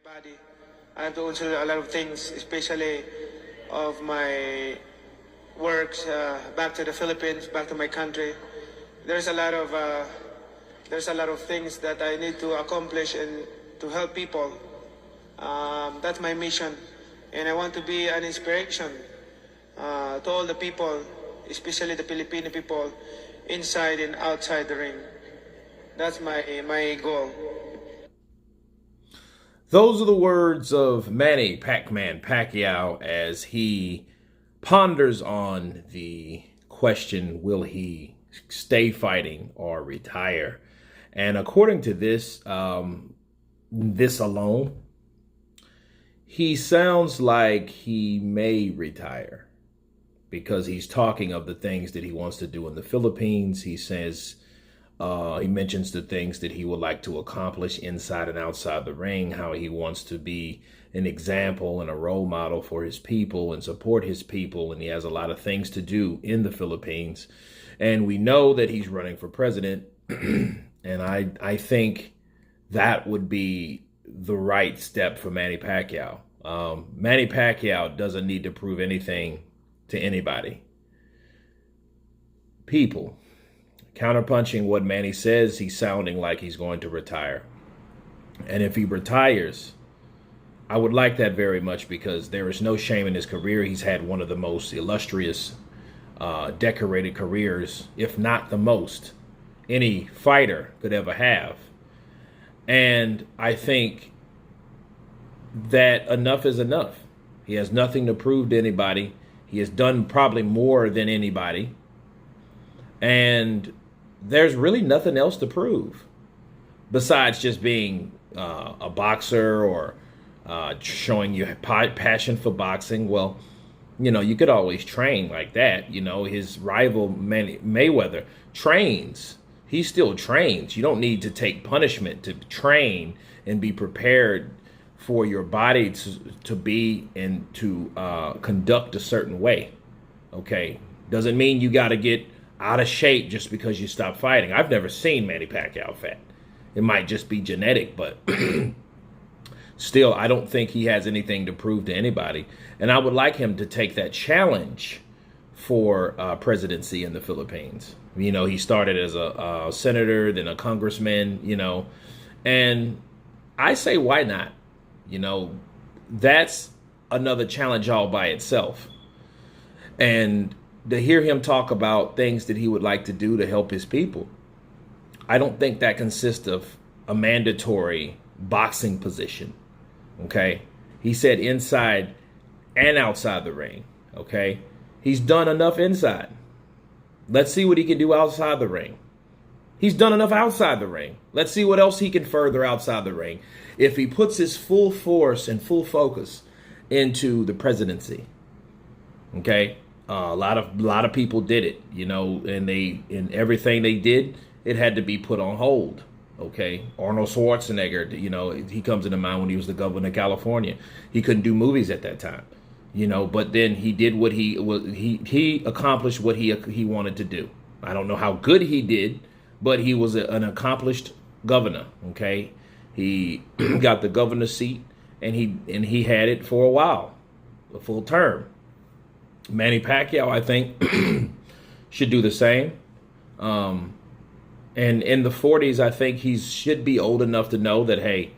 body. I have to also do a lot of things, especially of my works back to the Philippines, back to my country. There's a lot of things that I need to accomplish and to help people. That's my mission, and I want to be an inspiration to all the people, especially the Filipino people, inside and outside the ring. That's my goal. Those are the words of Manny Pac-Man Pacquiao as he ponders on the question, will he stay fighting or retire? And according to this alone, he sounds like he may retire because he's talking of the things that he wants to do in the Philippines. He says, he mentions the things that he would like to accomplish inside and outside the ring, how he wants to be an example and a role model for his people and support his people. And he has a lot of things to do in the Philippines. And we know that he's running for president. And I think that would be the right step for Manny Pacquiao. Manny Pacquiao doesn't need to prove anything to anybody. People. Counterpunching what Manny says, he's sounding like he's going to retire. And if he retires, I would like that very much because there is no shame in his career. He's had one of the most illustrious, decorated careers, if not the most, any fighter could ever have. And I think that enough is enough. He has nothing to prove to anybody. He has done probably more than anybody. And there's really nothing else to prove besides just being a boxer or showing your passion for boxing. Well, you know, you could always train like that. You know, his rival Mayweather trains. He still trains. You don't need to take punishment to train and be prepared for your body to be and to conduct a certain way. Okay. Doesn't mean you got to get out of shape just because you stop fighting. I've never seen Manny Pacquiao fat. It might just be genetic, but still, I don't think he has anything to prove to anybody. And I would like him to take that challenge for presidency in the Philippines. You know, he started as a senator, then a congressman, you know, and I say, why not? You know, that's another challenge all by itself. And to hear him talk about things that he would like to do to help his people, I don't think that consists of a mandatory boxing position. Okay. He said inside and outside the ring. Okay. He's done enough inside. Let's see what he can do outside the ring. He's done enough outside the ring. Let's see what else he can further outside the ring. If he puts his full force and full focus into the presidency. Okay. A lot of people did it, you know, and in everything they did, it had to be put on hold. Okay. Arnold Schwarzenegger, you know, he comes into mind when he was the governor of California. He couldn't do movies at that time, you know, but then he did what he accomplished what he wanted to do. I don't know how good he did, but he was an accomplished governor. Okay. He got the governor's seat and he had it for a while, a full term. Manny Pacquiao, I think, should do the same. And in the 40s, I think he should be old enough to know that, hey,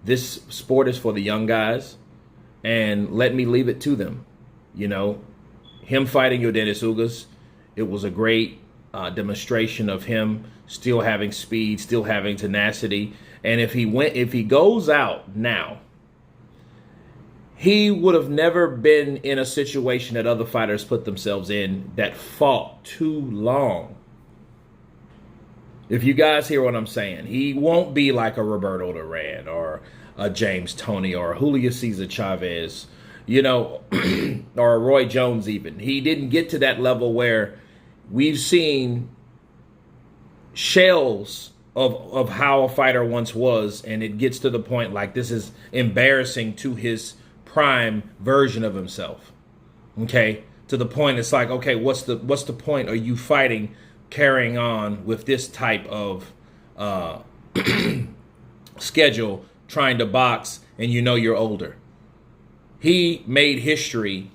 this sport is for the young guys, and let me leave it to them. You know, him fighting Yordenis Ugas, it was a great demonstration of him still having speed, still having tenacity. And if he goes out now, he would have never been in a situation that other fighters put themselves in that fought too long. If you guys hear what I'm saying, he won't be like a Roberto Duran or a James Toney or a Julio Cesar Chavez, you know, or a Roy Jones even. He didn't get to that level where we've seen shells of how a fighter once was, and it gets to the point like this is embarrassing to his prime version of himself. Okay, to the point it's like, okay, what's the point? Are you fighting, carrying on with this type of schedule, trying to box and you know you're older. He made history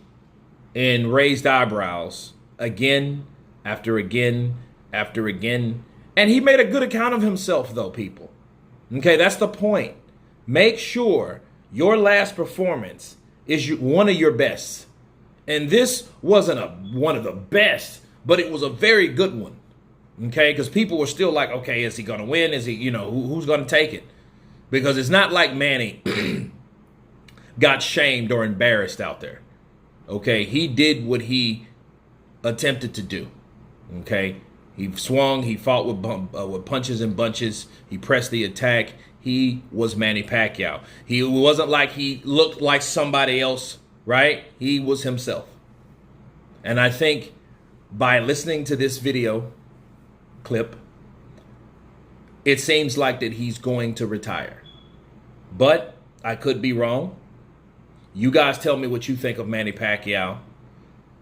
and raised eyebrows again after again after again. And he made a good account of himself, though, people. Okay, that's the point. Make sure your last performance is one of your best. And this wasn't one of the best, but it was a very good one. Okay, because people were still like, okay, is he going to win? Is he, who's going to take it? Because it's not like Manny got shamed or embarrassed out there. Okay, he did what he attempted to do. Okay, he swung, he fought with punches and bunches. He pressed the attack. He was Manny Pacquiao. He wasn't like he looked like somebody else, right? He was himself. And I think by listening to this video clip, it seems like that he's going to retire. But I could be wrong. You guys tell me what you think of Manny Pacquiao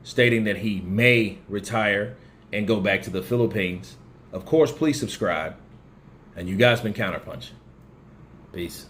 stating that he may retire and go back to the Philippines. Of course, please subscribe. And you guys been Counterpunch. Peace.